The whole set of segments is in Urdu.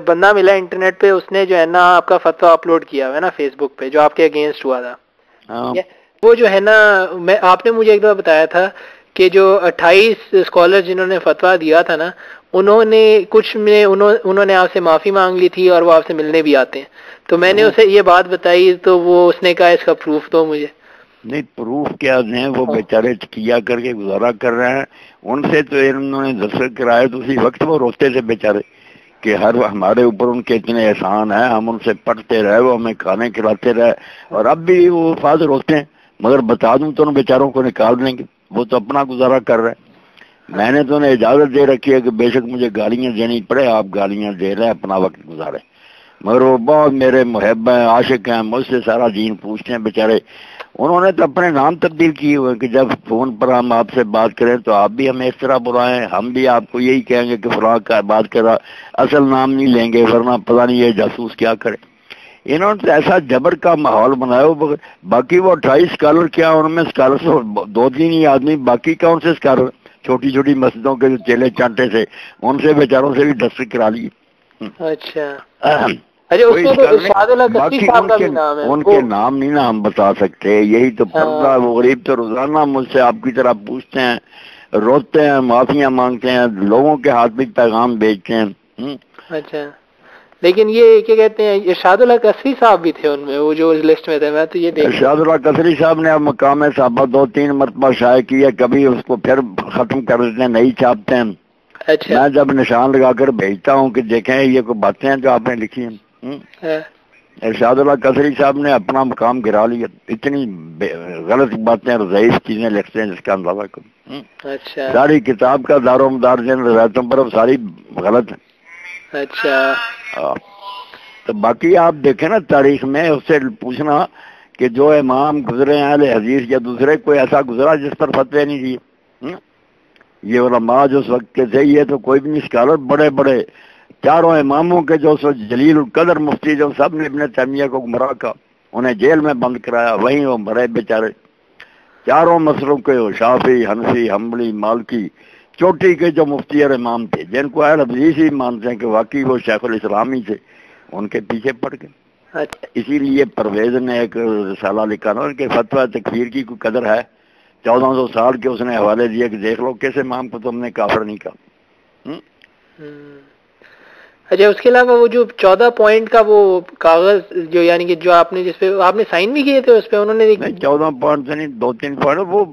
بندہ ملا انٹرنیٹ پہ، اس نے جو ہے نا آپ کا فتویٰ اپلوڈ کیا ہوا ہے نا فیس بک پہ، جو آپ کے اگینسٹ ہوا تھا. وہ جو ہے نا آپ نے مجھے ایک دفعہ بتایا تھا کہ جو 28 اسکالر جنہوں نے فتویٰ دیا تھا نا، انہوں نے کچھ میں انہوں نے آپ سے معافی مانگ لی تھی اور وہ آپ سے ملنے بھی آتے ہیں. تو میں نے اسے یہ بات بتائی تو وہ اس نے کہا اس کا پروف دو مجھے. نہیں پروف کیا دیں، وہ بیچارے کیا کر کے گزارا کر رہے ہیں. ان سے تو انہوں نے دستخط کرائے تو اسی وقت وہ روتے تھے بیچارے کہ ہمارے اوپر ان کے اتنے احسان ہیں، ہم ان سے پڑھتے رہے، وہ ہمیں کھانے کھلاتے رہے، اور اب بھی وہ فاضل روتے ہیں. مگر بتا دوں تو ان بیچاروں کو نکال دیں گے، وہ تو اپنا گزارا کر رہے ہیں. میں نے تو انہیں اجازت دے رکھی ہے کہ بے شک مجھے گالیاں دینی پڑے، آپ گالیاں دے رہے ہیں، اپنا وقت گزارے. مگر وہ بہت میرے محب ہیں، عاشق ہیں، مجھ سے سارا دین پوچھتے ہیں بیچارے. انہوں نے تو اپنے نام تبدیل کیے ہوئے کہ جب فون پر ہم آپ سے بات کریں تو آپ بھی ہمیں اس طرح بلائیں، ہم بھی آپ کو یہی کہیں گے کہ فلاں کا بات کرا، اصل نام نہیں لیں گے ورنہ پتہ نہیں یہ جاسوس کیا کرے. انہوں نے ایسا جبر کا ماحول بنایا. باقی وہ 28 اسکالر کیا، ان میں اسکالر سے 2-3 ہی آدمی، باقی کون سے اسکالر چھوٹی چھوٹی مسجدوں کے جو چیلے چانٹے تھے ان سے بیچاروں سے بھی دستخط کرا لیے. اچھا باقی ان کے نام نہیں نا ہم بتا سکتے، یہی تو پردہ. وہ غریب تو روزانہ مجھ سے آپ کی طرح پوچھتے ہیں، روتے ہیں، معافیاں مانگتے ہیں، لوگوں کے ہاتھ میں پیغام بھیجتے ہیں. اچھا لیکن یہ کیا کہتے ہیں، ارشاد اللہ قصری صاحب بھی تھے ان میں، وہ جو لسٹ میں تھے. میں تو یہ ارشاد اللہ قصری صاحب نے اب مقام صحابہ 2-3 مرتبہ شائع کیا، کبھی اس کو پھر ختم کر دیتے ہیں، نہیں چھاپتے ہیں. میں جب نشان لگا کر بھیجتا ہوں کہ دیکھیں یہ کوئی باتیں ہیں جو آپ نے لکھی ہیں. ارشاد اللہ قصری صاحب نے اپنا مقام گرا لیا، اتنی غلط باتیں اور ضعیف چیزیں لکھتے ہیں جس کا اندازہ کرو. ساری کتاب کا دار و مدار جن روایتوں پر ساری غلط ہے. اچھا تو باقی آپ دیکھیں نا تاریخ میں اس سے پوچھنا کہ جو امام گزرے ہیں اہل حدیث یا دوسرے، کوئی ایسا گزرا جس پر فتوے نہیں دیے. یہ علماء جو اس وقت کے تھے یہ تو کوئی بھی نہیں، اسکالر بڑے بڑے چاروں اماموں کے جو جلیل القدر مفتی جو سب نے ابن تیمیہ کو گمراہ کا، انہیں جیل میں بند کرایا، وہیں وہ مرے بیچارے. چاروں مسلوں کے شافعی، حنفی، حنبلی، مالکی، چوٹی کے جو مفتی اور امام تھے جن کو اہل حدیث ہی مانتے ہیں کہ واقعی وہ شیخ الاسلام ہی تھے، ان کے پیچھے پڑ گئے. اسی لیے پرویز نے ایک رسالہ لکھا نا ان کے فتویٰ تکفیر کی کوئی قدر ہے، 1400 سال کے اس نے حوالے دیا کہ دیکھ لو کیسے امام کو تم نے کافر نہیں کہا. اچھا اس کے علاوہ وہ جو 14 پوائنٹ کا وہ کاغذ جو یعنی کہ جو آپ نے جس پہ آپ نے سائن بھی کیے تھے اس پہ، انہوں نے 14 پوائنٹ سے نہیں 2-3 پوائنٹ وہ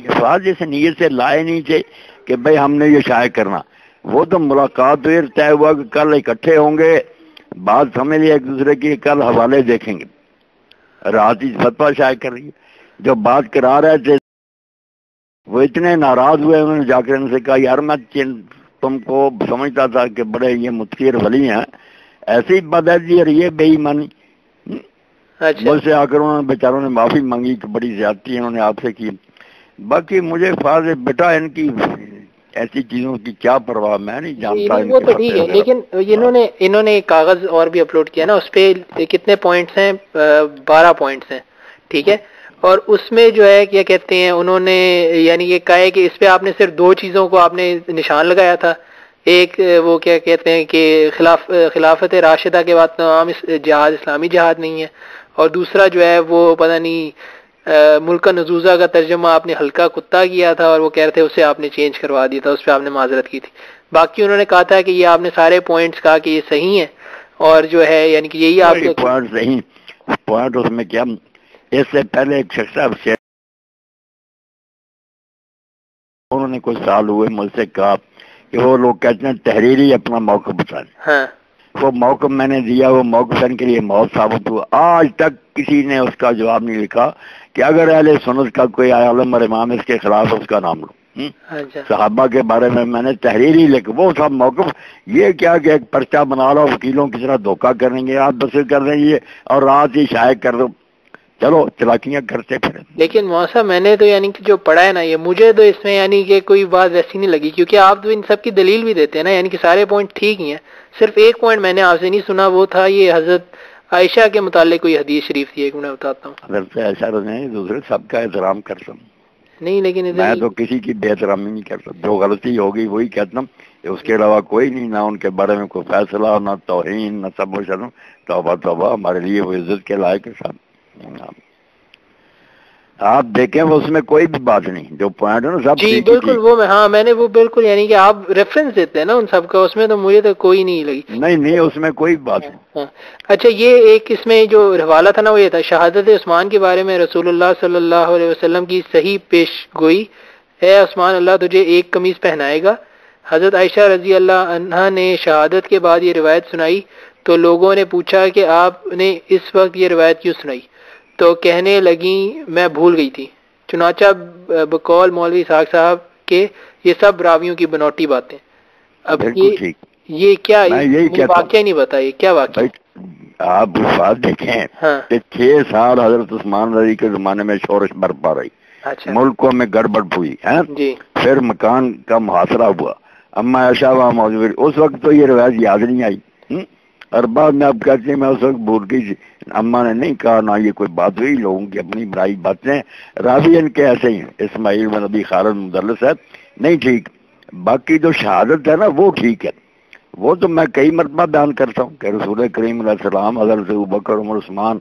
افراد جیسے نیت سے لائے نہیں تھے کہ بھئی ہم نے یہ شائع کرنا. وہ تو ملاقات ہوئی، طے ہوا کہ کل اکٹھے ہوں گے، بات سمجھ لیا ایک دوسرے کی، کل حوالے دیکھیں گے. رات ہی فتویٰ شائع کر رہی ہے. جو بات کرا رہے تھے وہ اتنے ناراض ہوئے، انہوں نے جا کر ان سے کہا یار میں تم کو سمجھتا تھا کہ بڑے یہ متقی ولی ہیں، ایسی بدعزی اور یہ بے ایمانی. مجھ سے آ کر انہوں نے بیچاروں نے معافی مانگی کہ بڑی زیادتی انہوں نے آپ سے کی. باقی مجھے فاضل بیٹا ان کی ایسی چیزوں کی کیا پرواہ، میں نہیں جانتا. وہ تو ٹھیک ہے لیکن انہوں نے ایک کاغذ اور بھی اپلوڈ کیا نا، اس پہ کتنے پوائنٹس ہیں، 12 پوائنٹس ہیں، ٹھیک ہے. اور اس میں جو ہے کیا کہتے ہیں انہوں نے یعنی یہ کہا ہے کہ اس پہ آپ نے صرف 2 چیزوں کو آپ نے نشان لگایا تھا. ایک وہ کیا کہتے ہیں کہ خلافت راشدہ کے بعد تمام جہاد اسلامی جہاد نہیں ہے، اور دوسرا جو ہے وہ پتہ نہیں ملک نزوزہ کا ترجمہ آپ نے ہلکا کتا کیا تھا، اور وہ کہہ رہے تھے اسے آپ نے چینج کروا دیا تھا، اس پہ آپ نے معذرت کی تھی. باقی انہوں نے کہا تھا کہ یہ آپ نے سارے پوائنٹس کہا کہ یہ صحیح ہیں، اور جو ہے یعنی کہ یہی آپ کے پوائنٹ صحیح پوائنٹ. اس میں کیا، اس سے پہلے ایک شخص انہوں نے کچھ سال ہوئے مجھ سے کہا کہ وہ لوگ کہتے ہیں تحریری اپنا موقف بتائیں. وہ موقف میں نے دیا، وہ موقف ان کے لیے موت ثابت ہوا. آج تک کسی نے اس کا جواب نہیں لکھا کہ اگر اہل سنت کا کوئی عالم اور امام اس کے خلاف اس کا نام لو. صحابہ کے بارے میں نے تحریری لکھ، وہ سب موقف. یہ کیا کہ ایک پرچہ بنا لو، وکیلوں کی طرح دھوکہ کریں گے، آپ بس کر دیں گے اور رات ہی شائع کر دو، چلو چلاکیاں کرتے پھر. لیکن موسا میں نے تو یعنی کہ جو پڑھا ہے نا، یہ مجھے تو اس میں یعنی کہ کوئی بات ویسی نہیں لگی، کیونکہ آپ تو ان سب کی دلیل بھی دیتے ہیں نا، یعنی کہ سارے پوائنٹ ٹھیک ہی ہیں. صرف ایک پوائنٹ میں نے آپ سے نہیں سنا، وہ تھا یہ حضرت عائشہ کے متعلق کوئی حدیث شریف تھی، ایک میں بتاتا ہوں. حضرت عائشہ نہیں، دوسرے سب کا احترام کرتا ہوں. نہیں لیکن میں تو کسی کی بے احترامی نہیں کرتا، جو غلطی ہوگی وہی کہتا ہوں، اس کے علاوہ کوئی نہیں، نہ ان کے بارے میں کوئی فیصلہ، نہ توہین، نہ سب و شرم، توبہ توبہ، ہمارے لیے وہ عزت کے لائق ہے صاحب۔ آپ دیکھیں وہ اس میں کوئی بھی بات نہیں، جو پوائنٹ ہے نا سب جی ٹھیک بالکل، وہ ہاں میں نے وہ بالکل، یعنی کہ آپ ریفرنس دیتے ہیں نا ان سب کا، اس میں تو مجھے تو کوئی نہیں لگی۔ نہیں اس میں کوئی بات نہیں۔ ہاں اچھا، یہ ایک اس میں جو حوالہ تھا نا وہ یہ تھا، شہادت عثمان کے بارے میں رسول اللہ صلی اللہ علیہ وسلم کی صحیح پیش گوئی، اے عثمان اللہ تجھے ایک قمیص پہنائے گا۔ حضرت عائشہ رضی اللہ عنہا نے شہادت کے بعد یہ روایت سنائی تو لوگوں نے پوچھا کہ آپ نے اس وقت یہ روایت کیوں سنائی؟ تو کہنے لگیں میں بھول گئی تھی۔ چنانچہ بقول مولوی اسحاق صاحب کے یہ سب راویوں کی بنوٹی باتیں۔ اب یہ کیا واقعہ نہیں بتائیے، کیا واقعہ؟ آپ بات دیکھیں ہاں کہ 6 سال حضرت عثمان رضی کے زمانے میں شورش برپا رہی، اچھا ملکوں میں گڑبڑ ہوئی ہے، جی پھر مکان کا محاصرہ ہوا، اما عائشہ وہاں موجود ہوئی، اس وقت تو یہ روایت یاد نہیں آئی، اور بعد میں آپ کہتے ہیں میں اس وقت بھول گئی، اما نے نہیں کہا، نہ یہ کوئی بات ہوئی، لوگوں کی اپنی برائی باتیں، راوی ان کے ایسے ہی ہیں، اسماعیل بن ابی خالد مدلس ہے، نہیں ٹھیک۔ باقی جو شہادت ہے نا وہ ٹھیک ہے، وہ تو میں کئی مرتبہ بیان کرتا ہوں کہ رسول کریم علیہ السلام، حضرت ابوبکر عمر عثمان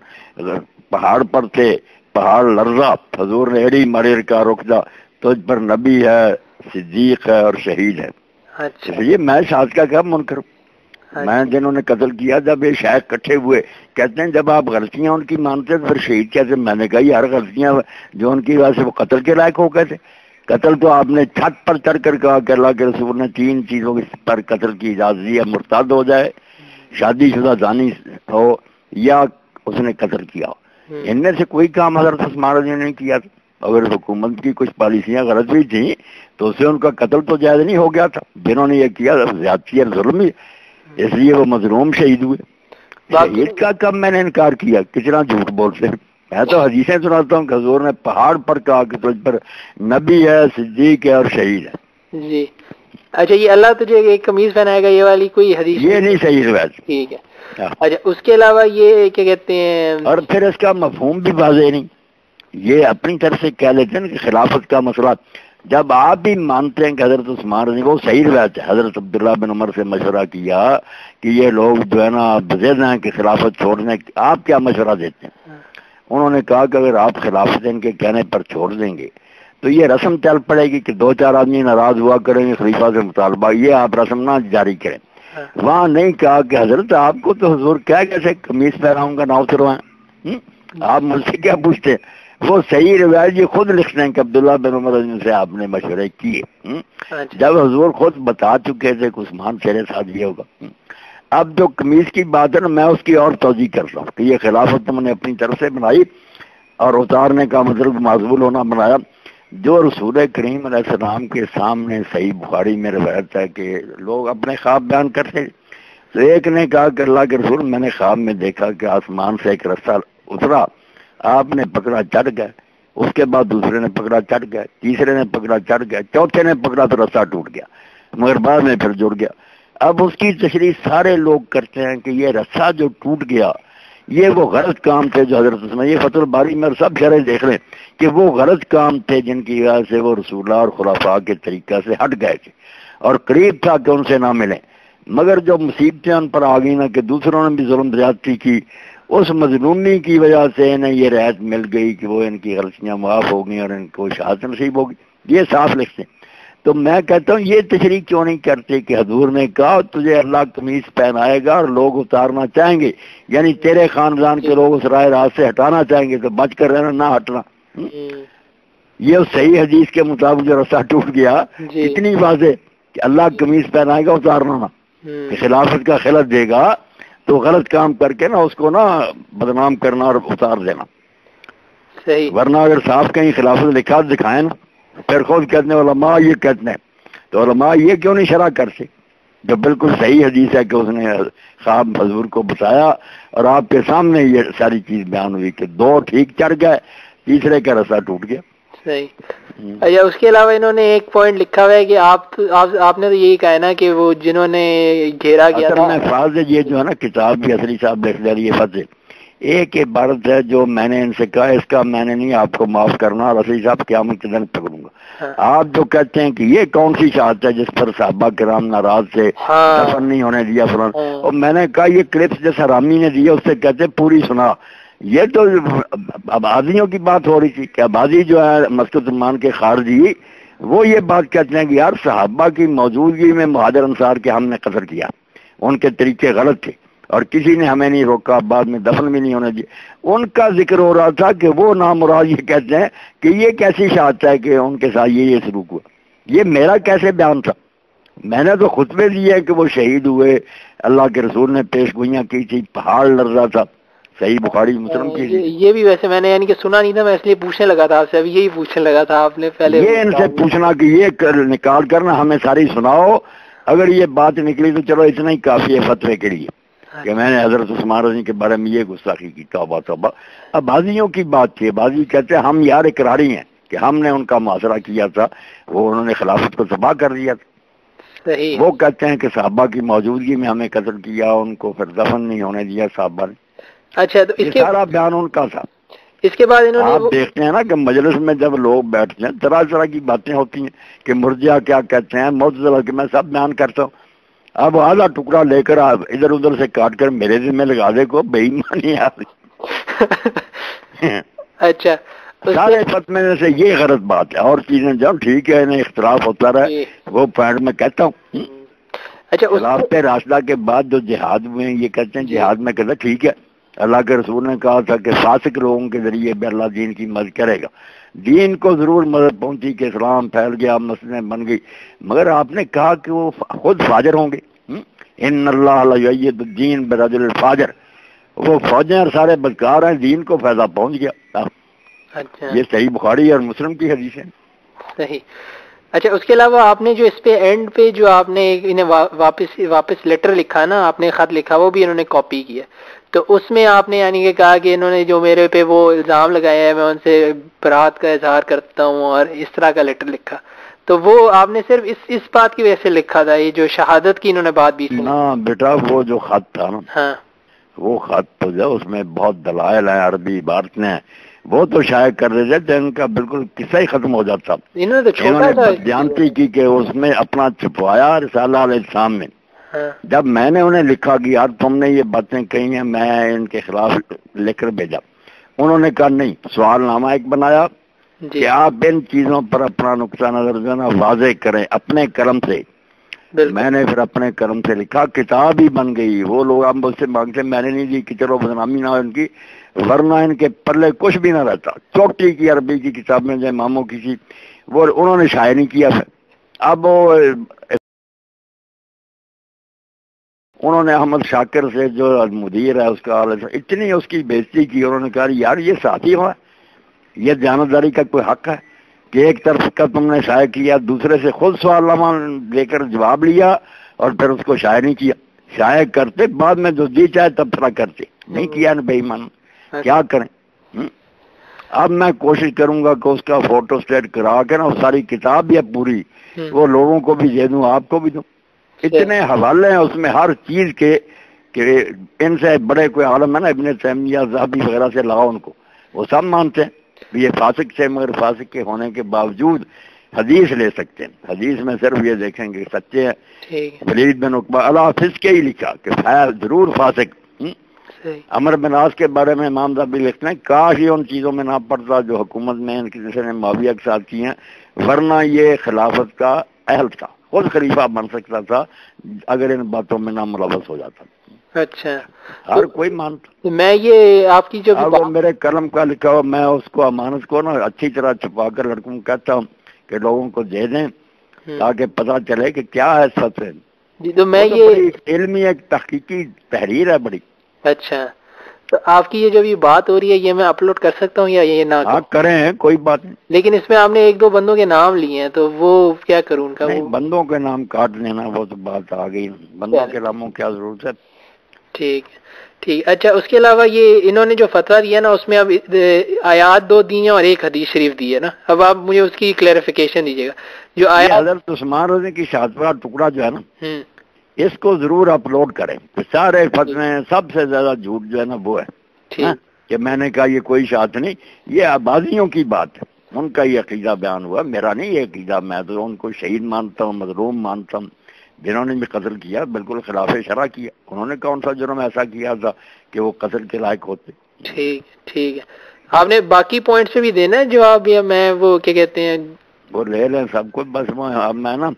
پہاڑ پر تھے، پہاڑ لرزا، حضور نے ایڑی مریر کا رک جا، تجھ پر نبی ہے، صدیق ہے اور شہید ہے۔ اچھا یہ میں شاد کا کیا منکر، میں جنہوں نے قتل کیا، جب یہ شیخ کٹھے ہوئے کہتے ہیں جب آپ غلطیاں ان کی مانتے ہیں تو پھر شہید کیسے؟ میں نے کہا یہ ہر غلطیاں جو ان کی وجہ سے وہ قتل کے لائق ہو گئے تھے، قتل تو آپ نے چھت پر چڑھ کر کہا کہ اللہ کے رسول نے 3 چیزوں پر قتل کی اجازت دی ہے، مرتد ہو جائے، شادی شدہ زانی ہو، یا اس نے قتل کیا ہو۔ ان میں سے کوئی کام حضرت عثمان رضی نے نہیں کیا تھا، اگر حکومت کی کچھ پالیسیاں غلط بھی تھیں تو اسے ان کا قتل تو جائز نہیں ہو گیا تھا، جنہوں نے یہ کیا زیادتی اور ظلم ہی، اس لیے وہ مظلوم شہید ہوئے۔ شہید کا کب میں نے انکار کیا؟ کتنا جھوٹ بولتے ہیں، میں تو حدیثیں سناتا ہوں کہ حضور نے پہاڑ پر کہا کہ تجھ پر نبی ہے، صدیق ہے اور شہید ہے۔ جی اچھا، یہ اللہ تجھے ایک قمیض پہنائے گا، یہ والی کوئی حدیث یہ نہیں صحیح روایت، ٹھیک ہے۔ اچھا اس کے علاوہ یہ کیا کہتے ہیں، اور پھر اس کا مفہوم بھی واضح نہیں، یہ اپنی طرف سے کہہ لیتے ہیں کہ خلافت کا مسئلہ، جب آپ بھی مانتے ہیں کہ حضرت عثمان رضی، وہ صحیح روایت ہے، حضرت عبداللہ بن عمر سے مشورہ کیا کہ یہ لوگ جو ہے نا بزید ہیں کہ خلافت چھوڑنے، آپ کیا مشورہ دیتے ہیں؟ انہوں نے کہا کہ اگر آپ خلافت ان کے کہنے پر چھوڑ دیں گے تو یہ رسم چل پڑے گی کہ 2-4 آدمی ناراض ہوا کریں گے خلیفہ سے مطالبہ، یہ آپ رسم نہ جاری کریں۔ وہاں نہیں کہا کہ حضرت آپ کو تو حضور کیا کیسے قمیص پہناؤں گا، نہ اتروائیں، آپ مجھ سے کیا پوچھتے ہیں؟ وہ صحیح روایت یہ خود لکھتے ہیں کہ عبداللہ بن عمر سے آپ نے مشورے کیے، جب حضور خود بتا چکے تھے کہ عثمان تیرے ساتھ یہ ہوگا۔ اب جو قمیص کی بات ہے نا، میں اس کی اور توضیح کرتا ہوں کہ یہ خلافت تم نے اپنی طرف سے بنائی اور اتارنے کا مطلب معذول ہونا بنایا، جو رسول کریم علیہ السلام کے سامنے صحیح بخاری میں روایت ہے کہ لوگ اپنے خواب بیان کرتے، تو ایک نے کہا کہ اللہ کے رسول میں نے خواب میں دیکھا کہ آسمان سے ایک رستہ اترا، آپ نے پکڑا چڑھ گئے، اس کے بعد دوسرے نے پکڑا چڑھ گئے، تیسرے نے پکڑا چڑھ گئے، چوتھے نے پکڑا تو رستہ ٹوٹ گیا، مگر بعد میں پھر جڑ گیا۔ اب اس کی تشریح سارے لوگ کرتے ہیں کہ یہ رستہ جو ٹوٹ گیا یہ وہ غلط کام تھے جو حضرت عثمان، یہ فتح الباری میں سب شرح دیکھ لیں کہ وہ غلط کام تھے جن کی وجہ سے وہ رسول اللہ اور خلفاء کے طریقہ سے ہٹ گئے تھے، اور قریب تھا کہ ان سے نہ ملیں، مگر جو مصیبتیں ان پر آ گئی نا کہ دوسروں نے بھی ظلم زیادتی کی، اس مظلومی کی وجہ سے انہیں یہ رعایت مل گئی کہ وہ ان کی غلطیاں معاف ہو گئیں اور ان کو شہادت نصیب ہوگی، یہ صاف لکھتے ہیں۔ تو میں کہتا ہوں یہ تشریح کیوں نہیں کرتے کہ حضور نے کہا تجھے اللہ قمیص پہنائے گا اور لوگ اتارنا چاہیں گے، یعنی تیرے خاندان کے لوگ اس رائے راست سے ہٹانا چاہیں گے تو بچ کر رہنا، نہ ہٹنا۔ یہ صحیح حدیث کے مطابق جو رستہ ٹوٹ گیا اتنی واضح کہ اللہ قمیص پہنائے گا، اتارنا نہ، کہ خلافت کا خلت دے گا تو غلط کام کر کے نا اس کو نا بدنام کرنا اور اتار دینا، ورنہ اگر صاحب کہیں خلافت لکھا دکھائیں نا، پھر خود کہتے ہیں علماء یہ کہتے ہیں، تو علماء یہ کیوں نہیں شرح کرتے جو بالکل صحیح حدیث ہے کہ اس نے خواب حضور کو بتایا اور آپ کے سامنے یہ ساری چیز بیان ہوئی کہ 2 ٹھیک چڑھ گئے، تیسرے کا رستہ ٹوٹ گیا۔ صحیح۔ اچھا اس کے علاوہ انہوں نے ایک پوائنٹ لکھا ہوا ہے کہ آپ نے تو یہی کہا نا کہ وہ جنہوں نے گھیرا گیا تھا، میں فاضل یہ جو ہے نا کتاب بھی اصلی صاحب لکھ دے رہی ہے فتح، ایک عبارت ہے جو میں نے ان سے کہا اس کا میں نے نہیں آپ کو معاف کرنا، رسول صاحب قیامت کے دن پکڑوں گا۔ آپ جو کہتے ہیں کہ یہ کون سی شہادت ہے جس پر صحابہ کرام ناراض تھے، دفن نہیں ہونے دیا فلاں، اور میں نے کہا یہ کلپس جس حرامی نے دیا اس سے کہتے پوری سنا۔ یہ تو آبادیوں کی بات ہو رہی تھی کہ آبادی جو ہے مسجد عثمان کے خارجی وہ یہ بات کہتے ہیں کہ یار صحابہ کی موجودگی میں مہاجر انصار کے ہم نے قتل کیا، ان کے طریقے غلط تھے اور کسی نے ہمیں نہیں روکا، بعد میں دفن بھی نہیں ہونے دیا۔ ان کا ذکر ہو رہا تھا کہ وہ نامراد یہ کہتے ہیں کہ یہ کیسی شہادت ہے کہ ان کے ساتھ یہ سلوک ہوا۔ یہ میرا کیسے بیان تھا؟ میں نے تو خطبے دیے کہ وہ شہید ہوئے، اللہ کے رسول نے پیش گوئیاں کی تھی، پہاڑ لڑ رہا تھا، صحیح بخاری مسلم کی۔ یہ بھی ویسے میں نے یعنی کہ سنا نہیں تھا، میں اس لیے پوچھنے لگا تھا آپ سے، ابھی یہی پوچھنے لگا تھا آپ نے پہلے یہ ان سے پوچھنا کہ یہ نکال کرنا ہمیں ساری سناؤ، اگر یہ بات نکلی تو چلو اتنا ہی کافی ہے فتوے کے لیے کہ میں نے حضرت عثمان رضی کے بارے میں یہ گستاخی کی۔ توبہ توبہ۔ اب بازیوں کی بات تھی، بازی کہتے ہیں ہم یار اقراری ہیں کہ ہم نے ان کا محاصرہ کیا تھا، وہ انہوں نے خلافت کو تباہ کر دیا تھا۔ صحیح۔ وہ کہتے ہیں کہ صحابہ کی موجودگی میں ہمیں قتل کیا، ان کو پھر دفن نہیں ہونے دیا صحابہ نے۔ اچھا، تو اس کے سارا بیان ان کا تھا۔ اس کے بعد انہوں نے آپ دیکھتے ہیں نا کہ مجلس میں جب لوگ بیٹھتے ہیں طرح طرح کی باتیں ہوتی ہیں کہ مرجئہ کیا کہتے ہیں، معتزلہ کہ میں سب بیان کرتا ہوں۔ اب آدھا ٹکڑا لے کر آپ ادھر ادھر سے کاٹ کر میرے ذمہ لگا دے کو بے ایمانی آ رہی۔ اچھا، سارے فتوے میں سے یہ غلط بات ہے، اور چیزیں جب ٹھیک ہے انہیں اختلاف ہوتا رہے، وہ پوائنٹ میں کہتا ہوں۔ اچھا، خلافت راشدہ کے بعد جو جہاد ہوئے ہیں یہ کہتے ہیں جہاد میں کہتا ٹھیک ہے، اللہ کے رسول نے کہا تھا کہ فاسق لوگوں کے ذریعے بھی اللہ دین کی مدد کرے گا، دین کو ضرور مدد پہنچی کہ اسلام پھیل گیا، مسجدیں بن گئی، مگر آپ نے کہا کہ وہ خود فاجر ہوں گے۔ ان اللہ لیؤید الدین برجل الفاجر، وہ فوجیں اور سارے بدکار ہیں، دین کو فائدہ پہنچ گیا۔ اچھا، یہ صحیح بخاری اور مسلم کی حدیث ہے۔ صحیح۔ اچھا، اس کے علاوہ آپ نے جو اس پہ اینڈ پہ جو آپ نے انہیں واپس لیٹر لکھا نا، آپ نے خط لکھا، وہ بھی انہوں نے کاپی کیا، تو اس میں آپ نے یعنی کہ کہا کہ انہوں نے جو میرے پہ وہ الزام لگایا ہے میں ان سے برات کا اظہار کرتا ہوں اور اس طرح کا لیٹر لکھا، تو وہ آپ نے صرف اس بات کی وجہ سے لکھا تھا، یہ جو شہادت کی انہوں نے بات بھی نا بیٹا وہ جو خط تھا نا، ہاں وہ خط تو جو اس میں بہت دلائل ہیں، عربی عبارتیں ہیں، وہ تو شائع کر رہے تھے تو ان کا بالکل قصہ ہی ختم ہو جاتا۔ انہوں نے تو چھوٹا تھا بددیانتی کی کہ اس میں اپنا چھپوایا رسالہ علیہ السلام میں۔ جب میں نے انہیں لکھا کہ یار تم نے یہ باتیں کہی ہیں، میں ان کے خلاف لکھ کر بھیجا، انہوں نے کہا نہیں، سوال نامہ ایک بنایا کہ آپ ان چیزوں پر اپنا نقطہ نظر جو ہے نا واضح کریں اپنے قلم سے۔ میں نے پھر اپنے قلم سے لکھا، کتاب ہی بن گئی۔ وہ لوگ ہم مجھ سے مانگتے، میں نے نہیں دی کہ چلو بدنامی نہ ہو ان کی، ورنہ ان کے پلے کچھ بھی نہ رہتا۔ چوٹی کی عربی کی کتاب میں جو اماموں کی تھی وہ انہوں نے شائع نہیں کیا۔ اب وہ انہوں نے احمد شاکر سے جو مدیر ہے اس کا اتنی اس کی بےزتی کی، انہوں نے کہا یار یہ ساتھی ہوا، یہ دیانتداری کا کوئی حق ہے کہ ایک طرف کا تم نے شائع کیا، دوسرے سے خود سوال نامہ لے کر جواب لیا اور پھر اس کو شائع نہیں کیا۔ شائع کرتے بعد میں جو جی چاہے تب طرح کرتے، نہیں کیا نا بے ایمان، کیا کریں۔ اب میں کوشش کروں گا کہ اس کا فوٹو اسٹیٹ کرا کے نا وہ ساری کتاب بھی ہے پوری، وہ لوگوں کو بھی دے دوں، آپ کو بھی دوں۔ اتنے حوالے ہیں اس میں ہر چیز کے کہ ان سے بڑے کوئی عالم ہے نا ابن تیمیہ ذہبی وغیرہ سے لاؤ ان کو، وہ سب مانتے ہیں یہ فاسق سے، مگر فاسق کے ہونے کے باوجود حدیث لے سکتے ہیں۔ حدیث میں صرف یہ دیکھیں گے سچے ہیں۔ ولید بن عقبہ الحافظ کے ہی لکھا کہ ضرور فاسق۔ عمر بن عاص کے بارے میں امام ذہبی لکھتے ہیں کاش یہ ان چیزوں میں نہ پڑتا جو حکومت میں ان کسی نے معاویہ کے ساتھ کی ہیں، ورنہ یہ خلافت کا اہل تھا، خود خلیفہ بن سکتا تھا اگر ان باتوں میں نہ ملوث ہو جاتا۔ اچھا، ہر کوئی مانتا۔ میں یہ آپ کی جو میرے قلم کا لکھا ہوا، میں اس کو امانت کو نا اچھی طرح چھپا کر لڑکوں کو کہتا ہوں کہ لوگوں کو دے دیں تاکہ پتہ چلے کہ کیا ہے سچ ہے۔ جی، تو میں یہ علمی ایک تحقیقی تحریر ہے بڑی۔ اچھا، تو آپ کی یہ جو بھی بات ہو رہی ہے یہ میں اپلوڈ کر سکتا ہوں یا یہ نہ؟ ہاں کریں، کوئی بات نہیں، لیکن اس میں آپ نے ایک دو بندوں کے نام لیے ہیں تو وہ کیا کروں ان کا؟ نہیں بندوں کے نام کاٹ لینا، وہ تو بات آ گئی، بندوں کے ناموں کیا ضرورت ہے۔ ٹھیک ٹھیک۔ اچھا، اس کے علاوہ یہ انہوں نے جو فتویٰ دیا نا اس میں اب آیات 2 دی ہیں اور ایک حدیث شریف دی ہے نا، اب آپ مجھے اس کی کلیریفیکیشن دیجیے گا۔ جو آیات حضرت عثمان رضی کی شہادت کا ٹکڑا جو ہے نا اس کو ضرور اپلوڈ کریں، سارے فتوے سب سے زیادہ جھوٹ جو ہے نا وہ ہے۔ کہ میں نے کہا یہ کوئی شاعت نہیں، یہ آبادیوں کی بات ہے، ان کا یہ عقیدہ بیان ہوا، میرا نہیں یہ عقیدہ، میں تو ان کو شہید مانتا ہوں، مظلوم مانتا ہوں، جنہوں نے بھی قتل کیا بالکل خلاف شرع کیا، انہوں نے کون سا جرم ایسا کیا تھا کہ وہ قتل کے لائق ہوتے۔ ٹھیک ہے، آپ نے باقی پوائنٹس سے بھی دینا ہے جواب، یا میں وہ کیا کہتے ہیں وہ لے لیں سب کچھ، بس اب میں نا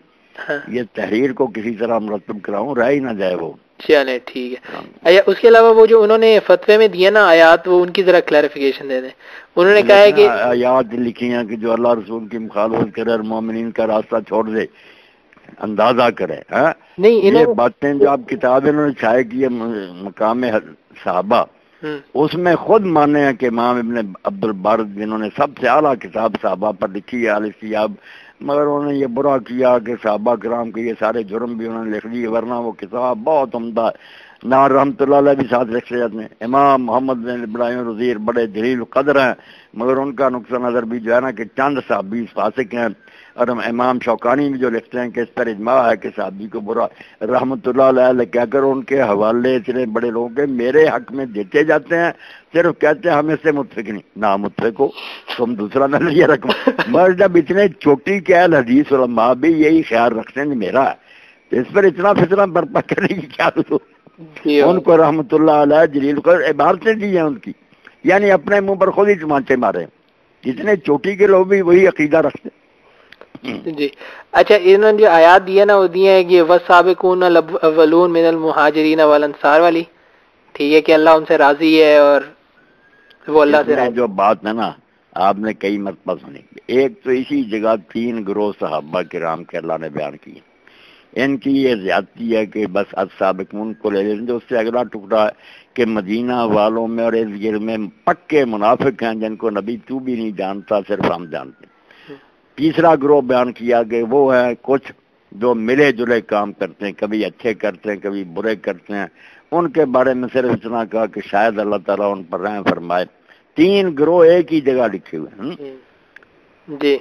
یہ تحریر کو کسی طرح مرتب کراؤں، رہ ہی نہ جائے وہ۔ چلے ٹھیک ہے۔ اچھا، اس کے علاوہ وہ جو انہوں نے فتوے میں دیا نا آیات، وہ ان کی ذرا کلیریفیکیشن دے دیں۔ انہوں نے کہا ہے کہ آیات لکھی ہیں کہ جو اللہ رسول کی مخالفت کرے اور مومنین کا راستہ چھوڑ دے، اندازہ کرے۔ یہ باتیں جو آپ کتاب انہوں نے چھائے کی ہے مقام صحابہ، اس میں خود مانے ہیں کہ امام ابن عبد البر جنہوں نے سب سے اعلیٰ کتاب صحابہ پر لکھی ہے الاستیاب، مگر انہوں نے یہ برا کیا کہ صحابہ کرام کے یہ سارے جرم بھی انہوں نے لکھ دیے، ورنہ وہ کتاب بہت عمدہ ہے۔ نار رحمۃ اللہ علیہ بھی ساتھ لکھ رہے ہیں، امام محمد بن ابراہیم رضیر بڑے جلیل قدر ہیں، مگر ان کا نقطہ نظر بھی جو ہے نا کہ چند صحابی فاسق ہیں، اور امام شوکانی بھی جو لکھتے ہیں کہ اس پر اجماع ہے کہ صحابی کو برا، رحمۃ اللہ علیہ کہہ کر ان کے حوالے اتنے بڑے لوگ کے میرے حق میں دیتے جاتے ہیں، صرف کہتے ہیں ہم اس سے متفق نہیں، نہ متفق ہو تم دوسرا نظریہ رکھو۔ مگر جب اتنے چوٹی کے اہل حدیث علماء بھی یہی خیال رکھتے ہیں میرا ہے، تو اس پر اتنا فتنہ برپا کرنے کی کیا ضرورت؟ ان کو رحمۃ اللہ علیہ جلیل قدر عبارتیں دی ہیں ان کی، یعنی اپنے منہ پر خود ہی چمانچے مارے، جتنے چوٹی کے لوگ بھی وہی عقیدہ رکھتے۔ جی اچھا، انہوں نے جو آیات دیا نا وہ دیا ہے کہ والسابقون الاولون من المہاجرین والانصار والی، ٹھیک ہے، کہ اللہ ان سے راضی ہے اور وہ اللہ سے راضی۔ جو بات ہے نا آپ نے کئی مرتبہ سنی، ایک تو اسی جگہ 3 گروہ صحابہ کرام کے اللہ نے بیان کیے، ان کی یہ زیادتی ہے کہ بس السابقون کو لے لیں، جو اس سے اگلا ٹکڑا ہے کہ مدینہ والوں میں اور ارد گرد میں پکے منافق ہیں جن کو نبی تو بھی نہیں جانتا، صرف ہم جانتے ہیں۔ تیسرا گروہ بیان کیا کہ وہ ہے کچھ جو ملے جلے کام کرتے ہیں، کبھی اچھے کرتے ہیں کبھی برے کرتے ہیں، ان کے بارے میں صرف اتنا کہا کہ شاید اللہ تعالیٰ ان پر رحم فرمائے۔ 3 گروہ ایک ہی جگہ لکھے ہوئے ہیں۔ جی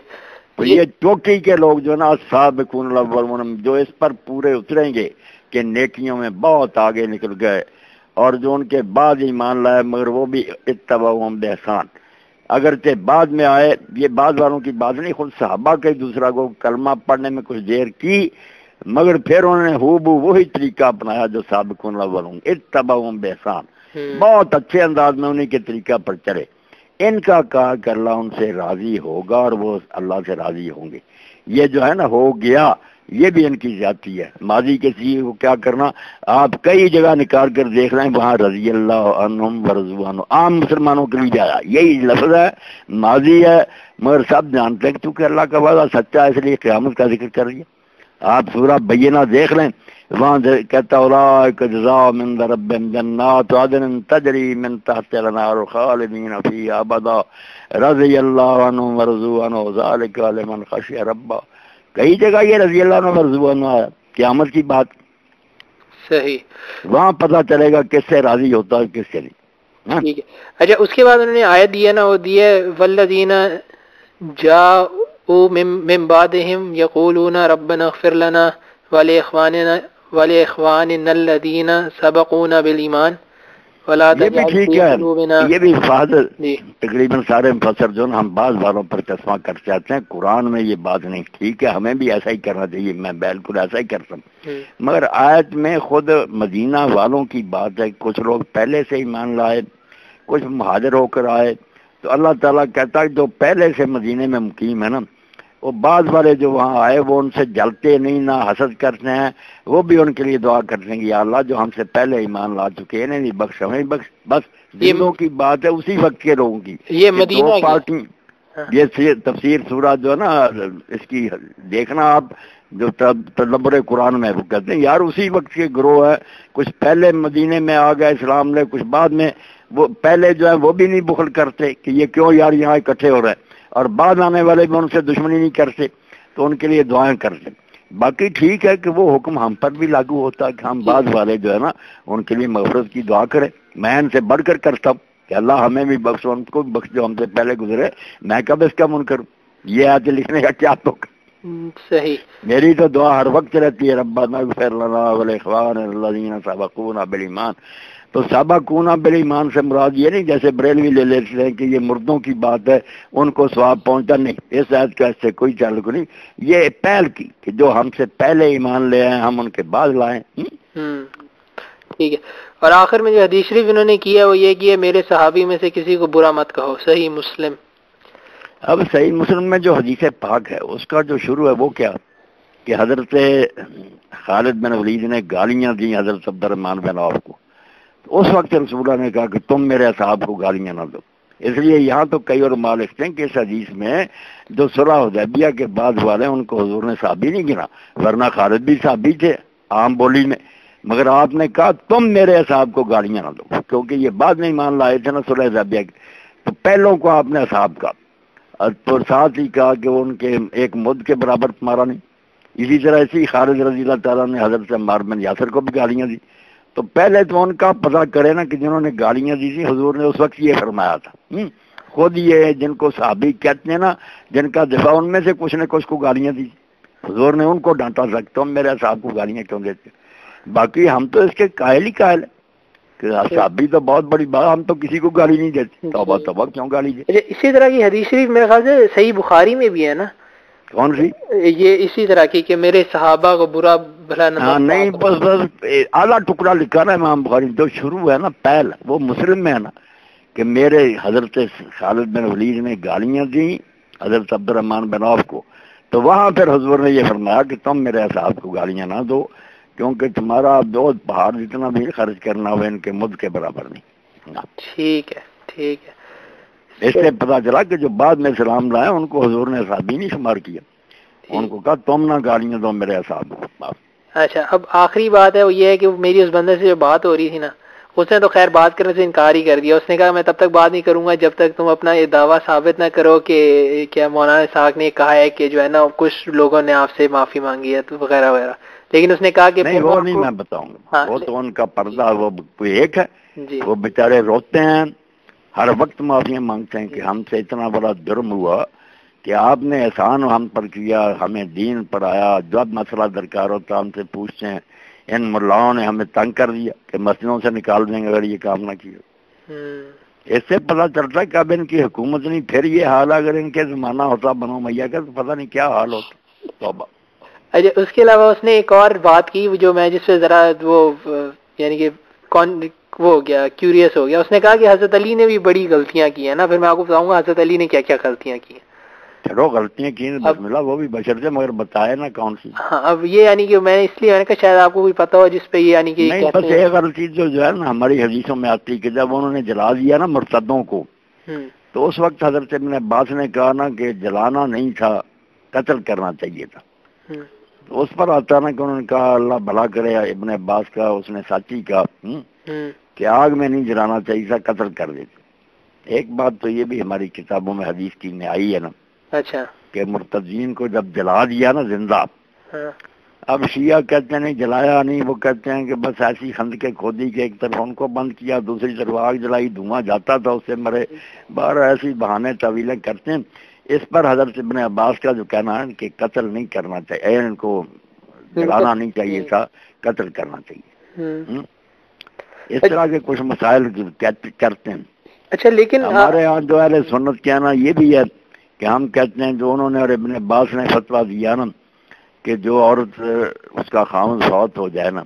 تو یہ چوٹی کے لوگ جو نا السابقون الاولون جو اس پر پورے اتریں گے کہ نیکیوں میں بہت آگے نکل گئے، اور جو ان کے بعد ایمان لائے مگر وہ بھی اتبعوہم بإحسان، اگرچہ بعد میں آئے، یہ بعد والوں کی بات نہیں، خود صحابہ کے دوسرا کو کلمہ پڑھنے میں کچھ دیر کی، مگر پھر انہوں نے ہو وہی طریقہ اپنایا جو سابقون الاولون، اتبعوہم بإحسان، بہت اچھے انداز میں انہی کے طریقہ پر چلے۔ ان کا کہا کہ اللہ ان سے راضی ہوگا اور وہ اللہ سے راضی ہوں گے، یہ جو ہے نا ہو گیا، یہ بھی ان کی زیادتی ہے۔ ماضی کے چیز کو کیا کرنا، آپ کئی جگہ نکال کر دیکھ رہے ہیں وہاں رضی اللہ عنہم ورضوا عنہ، عام مسلمانوں کے لیے جایا یہی لفظ ہے، ماضی ہے، مگر سب جانتے ہیں کیونکہ اللہ کا وعدہ سچا ہے، اس لیے قیامت کا ذکر کر رہی ہے۔ آپ سورہ بینہ دیکھ لیں، وہاں کہتا اولئک جزاؤہم عند ربہم جنات عدن تجری من تحتہا الانہار خالدین فیہا ابدا رضی اللہ عنہم ورضوا عنہ ذلک لمن خشی ربہ۔ کئی جگہ یہ رضی اللہ عنہ ورضوا عنہ آیا، قیامت کی بات صحیح، وہاں پتہ چلے گا کس سے راضی ہوتا ہے کس سے نہیں۔ ٹھیک ہے۔ اچھا، اس کے بعد انہوں نے آیت دی ہے نا، وہ دی ہے والذین جاءوا من بعدہم یقولون ربنا اغفر لنا ولاخواننا الذین سبقونا بالایمان ولا یہ بھی تجعل ٹھیک فی ہے، قلوبنا۔ یہ بھی فاضل جی تقریباً سارے مفسر جو ہم بعض باروں پر چشمہ کر چاہتے ہیں، قرآن میں یہ بات نہیں، ٹھیک ہے ہمیں بھی ایسا ہی کرنا چاہیے، میں بالکل ایسا ہی کرتا ہوں، مگر آیت میں خود مدینہ والوں کی بات ہے، کچھ لوگ پہلے سے ایمان لائے، کچھ مہاجر ہو کر آئے، تو اللہ تعالیٰ کہتا ہے جو پہلے سے مدینے میں مقیم ہے نا، وہ بعض والے جو وہاں آئے وہ ان سے جلتے نہیں، نہ حسد کرتے ہیں، وہ بھی ان کے لیے دعا کرتے ہیں کہ یا اللہ جو ہم سے پہلے ایمان لا چکے انہیں بھی بخش، ہمیں بخش، بس دلوں کی بات ہے اسی وقت کے لوگوں کی۔ یہ مدینہ دو پارٹی، یہ تفسیر سورہ جو ہے نا اس کی دیکھنا آپ، جو تدبر قرآن میں وہ کہتے ہیں یار اسی وقت کے گروہ ہے، کچھ پہلے مدینے میں آ گئے اسلام لے، کچھ بعد میں، وہ پہلے جو ہے وہ بھی نہیں بخل کرتے کہ یہ کیوں یار یہاں اکٹھے ہو رہے ہیں، اور بعد آنے والے بھی ان سے دشمنی نہیں کرتے، تو ان کے لیے دعائیں کرتے۔ باقی ٹھیک ہے کہ وہ حکم ہم پر بھی لاگو ہوتا ہے کہ ہم بعض والے جو ہے نا ان کے لیے مغفرت کی دعا کریں، میں ان سے بڑھ کر کرتا ہوں کہ اللہ ہمیں بھی بخشو، ان کو بھی بخش جو ہم سے پہلے گزرے، میں کب اس کا منکر ہوں، یہ آج لکھنے کا کیا تو صحیح، میری تو دعا ہر وقت رہتی ہے ربنا اغفر لنا ولاخواننا الذین سبقونا بالایمان، تو سابقون بالایمان سے مراد یہ نہیں جیسے بریلوی لے لیتے ہیں کہ یہ مردوں کی بات ہے ان کو ثواب پہنچتا، نہیں، اس آیت کا اس سے کوئی تعلق نہیں، یہ پہل کی کہ جو ہم سے پہلے ایمان لے آئے ہم ان کے بعد لائیں۔ ٹھیک ہے، اور آخر میں جو حدیث شریف انہوں نے کیا وہ یہ کہ میرے صحابی میں سے کسی کو برا مت کہو، صحیح مسلم۔ اب صحیح مسلم میں جو حدیث پاک ہے اس کا جو شروع ہے وہ کیا کہ حضرت خالد بن ولید نے گالیاں دی حضرت عبد الرحمن بن عوف کو، اس وقت رسول اللہ نے کہا کہ تم میرے اصحاب کو گالیاں نہ دو۔ اس لیے یہاں تو کئی علماء لکھتے ہیں کہ اس حدیث میں جو صلح حدیبیہ کے بعد والے ان کو حضور نے صحابی نہیں گنا، ورنہ خالد بھی صحابی تھے عام بولی میں، مگر آپ نے کہا تم میرے اصحاب کو گالیاں نہ دو، کیونکہ یہ بعد میں ایمان لائے تھے نا صلح حدیبیہ کے، تو پہلوں کو آپ نے اصحاب کا، اور ساتھ ہی کہا کہ ان کے ایک مد کے برابر تمہارا نہیں۔ اسی طرح اسی خالد رضی اللہ تعالیٰ نے حضرت عمار بن یاسر کو بھی گالیاں دی، تو پہلے تو ان کا پتہ کرے نا کہ جنہوں نے گالیاں دی تھی حضور نے اس وقت یہ فرمایا تھا۔ خود یہ جن کو صحابی کہتے ہیں نا، جن کا دفاع ان میں سے کچھ نے کچھ کو گالیاں دی، حضور نے ان کو ڈانٹا سکتا ہوں میرے صاحب کو گالیاں کیوں دیتے، باقی ہم تو اس کے قائل ہی قائل ہیں کہ صحابی تو بہت بڑی بات، ہم تو کسی کو گالی نہیں دیتے، توبہ توبہ کیوں گالی دے۔ اسی طرح کی حدیث شریف میرے خیال سے صحیح بخاری میں بھی ہے نا، کون سی؟ یہ اسی طرح کی کہ میرے صحابہ کو برا بھلا نہ، ہاں نہیں، بس اعلیٰ ٹکڑا لکھا نا امام بخاری، جو شروع ہے نا پہل وہ مسلم میں ہے نا کہ میرے حضرت خالد بن ولید نے گالیاں دی حضرت عبد الرحمن بن عوف کو، تو وہاں پھر حضور نے یہ فرمایا کہ تم میرے اصحاب کو گالیاں نہ دو، کیونکہ تمہارا دو پہاڑ جتنا بھی خرچ کرنا ہو ان کے مد کے برابر نہیں۔ ٹھیک ہے ٹھیک ہے، اس سے پتا چلا کہ جو بعد میں اسلام لائے ان کو حضور نے اصحابی نہیں شمار کیا، ان کو کہا تم نہ گالیاں دو میرے اصحاب کو۔ اچھا، اب آخری بات ہے وہ یہ ہے کہ میری اس بندے سے جو بات ہو رہی تھی نا، اس نے تو خیر بات کرنے سے انکار ہی کر دیا، اس نے کہا میں تب تک بات نہیں کروں گا جب تک تم اپنا یہ دعویٰ ثابت نہ کرو کہ کیا مولانا اسحاق نے کہا ہے کہ جو ہے نا کچھ لوگوں نے آپ سے معافی مانگی ہے وغیرہ وغیرہ، لیکن اس نے کہا کہ نہیں وہ نہیں میں بتاؤں گا، وہ تو ان کا پردہ وہ کوئی ایک ہے، وہ بیچارے روتے ہیں ہر وقت معافیاں مانگتے ہیں کہ ہم سے اتنا بڑا جرم ہوا کہ آپ نے احسان ہم پر کیا، ہمیں دین پڑھایا، جب مسئلہ درکار ہوتا ہم سے پوچھتے ہیں، ان ملاؤں نے ہمیں تنگ کر دیا کہ مسجدوں سے نکال دیں گے اگر یہ کام نہ کیا۔ اس سے پتہ چلتا ہے کہ اب ان کی حکومت نہیں، پھر یہ حال اگر ان کے زمانہ ہوتا بنو امیہ کا تو پتہ نہیں کیا حال ہوتا۔ توبہ۔ اچھا، اس کے علاوہ اس نے ایک اور بات کی جو میں جس پہ ذرا وہ یعنی کہ وہ ہو گیا، کیوریس ہو گیا، اس نے کہا کہ حضرت علی نے بھی بڑی غلطیاں کی ہیں نا، پھر میں آپ کو بتاؤں گا حضرت علی نے کیا کیا غلطیاں کی ہیں۔ چلو غلطیاں کی بسم اللہ، وہ بھی بشر سے، مگر بتائے نا کون سی۔ ہاں، اب یہ یعنی کہ میں اس لیے میں نے کہا شاید آپ کو کوئی پتہ ہو جس پہ یہ یعنی کہ نہیں، بس ایک غلطی جو ہے نا ہماری حدیثوں میں آتی کہ جب انہوں نے جلا دیا نا مرتدوں کو، تو اس وقت حضرت ابن عباس نے کہا نا کہ جلانا نہیں تھا، قتل کرنا چاہیے تھا، تو اس پر آتا نا کہ انہوں نے کہا اللہ بھلا کرے ابن عباس کا، اس نے سچی کہا کہ آگ میں نہیں جلانا چاہیے تھا، قتل کر دیتے۔ ایک بات تو یہ بھی ہماری کتابوں میں حدیث کی میں آئی ہے نا، اچھا، کہ مرتدین کو جب جلا دیا نا زندہ، اب شیعہ کہتے ہیں نہیں جلایا نہیں، وہ کہتے ہیں کہ بس ایسی خندقیں کھودی کہ ایک طرف ان کو بند کیا دوسری طرف آگ جلائی، دھواں جاتا تھا اس سے مرے، باہر ایسی بہانے طویلیں کرتے ہیں۔ اس پر حضرت ابن عباس کا جو کہنا ہے کہ قتل نہیں کرنا چاہیے، ان کو جلانا نہیں چاہیے تھا، قتل کرنا چاہیے۔ اس طرح کے کچھ مسائل کرتے ہیں۔ اچھا، لیکن ہمارے یہاں جو اہل سنت کہنا یہ بھی ہے کہ ہم کہتے ہیں جو انہوں نے اور ابن عباس نے فتویٰ دیا نا کہ جو عورت اس کا خاوند فوت ہو جائے نا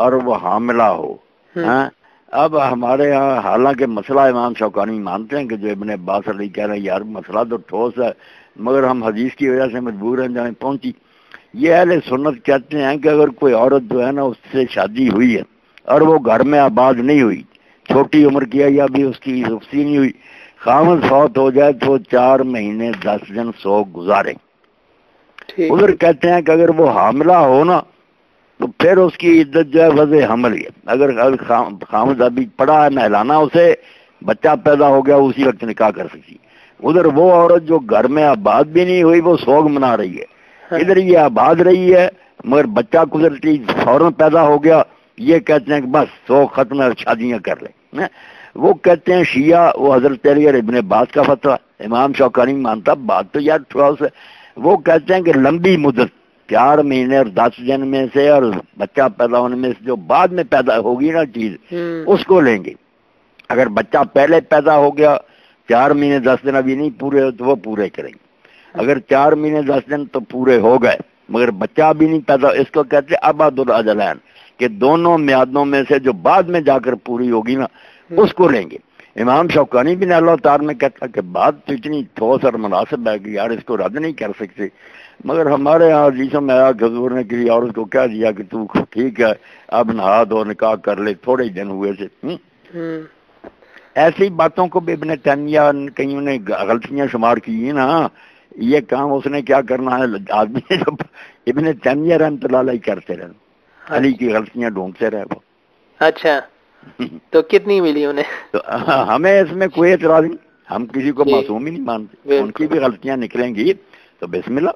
اور وہ حاملہ ہو، اب ہمارے یہاں حالانکہ مسئلہ امام شوکانی مانتے ہیں کہ جو ابن عباس علی کہہ رہے ہیں یار مسئلہ تو ٹھوس ہے، مگر ہم حدیث کی وجہ سے مجبور ہیں جہاں پہنچی۔ یہ اہل سنت کہتے ہیں کہ اگر کوئی عورت جو ہے نا اس سے شادی ہوئی ہے اور وہ گھر میں آباد نہیں ہوئی، چھوٹی عمر کی ہے یا بھی اس کی رخصتی نہیں ہوئی، خاوند فوت ہو جائے تو 4 مہینے 10 دن سوگ گزارے۔ ادھر کہتے ہیں کہ اگر وہ حاملہ ہو نا تو پھر اس کی عدت جو ہے وضع حمل ہے، اگر خاوند ابھی پڑا ہے نہلانا اسے، بچہ پیدا ہو گیا اسی وقت نکاح کر سکتی۔ ادھر وہ عورت جو گھر میں آباد بھی نہیں ہوئی وہ سوگ منا رہی ہے، ادھر یہ آباد رہی ہے مگر بچہ قدرتی فوراً پیدا ہو گیا، یہ کہتے ہیں کہ بس سوگ ختم ہے شادیاں کر لیں۔ وہ کہتے ہیں شیعہ، وہ حضرت علی اور ابن عباس کا فتویٰ امام شوکانی مانتا، بات تو یار تھوڑا سا وہ کہتے ہیں کہ لمبی مدت 4 مہینے اور 10 دن میں سے اور بچہ پیدا ہونے میں سے جو بعد میں پیدا ہوگی نا چیز اس کو لیں گے. اگر بچہ پہلے پیدا ہو گیا 4 مہینے 10 دن ابھی نہیں پورے تو وہ پورے کریں گے. اگر 4 مہینے 10 دن تو پورے ہو گئے مگر بچہ ابھی نہیں پیدا, اس کو کہتے ہیں ابعد الاجلین, کہ دونوں میادوں میں سے جو بعد میں جا کر پوری ہوگی نا اس کو لیں گے. امام شوکانی بھی اللہ تعالیٰ میں کہتا کہ بات تو اتنی ٹھوس اور مناسب ہے کہ یار اس کو رد نہیں کر سکتے, مگر ہمارے یہاں حدیثوں میں آیا کہ حضور نے کسی عورت کو کہہ دیا کہ تو ٹھیک ہے اب نہا دو نکاح کر لے, تھوڑے دن ہوئے سے. ایسی باتوں کو بھی ابن تیمیہ کئیوں نے غلطیاں شمار کی ہیں نا. یہ کام اس نے کیا کرنا ہے, آدمی نے جو ابن تیمیہ رحمۃ اللہ علیہ کرتے رہے, علی کی غلطیاں ڈھونڈتے رہے وہ. اچھا تو کتنی ملی انہیں؟ تو ہمیں اس میں کوئی اعتراض نہیں, ہم کسی کو معصوم ہی نہیں مانتے, ان کی بھی غلطیاں نکلیں گی تو بسم اللہ.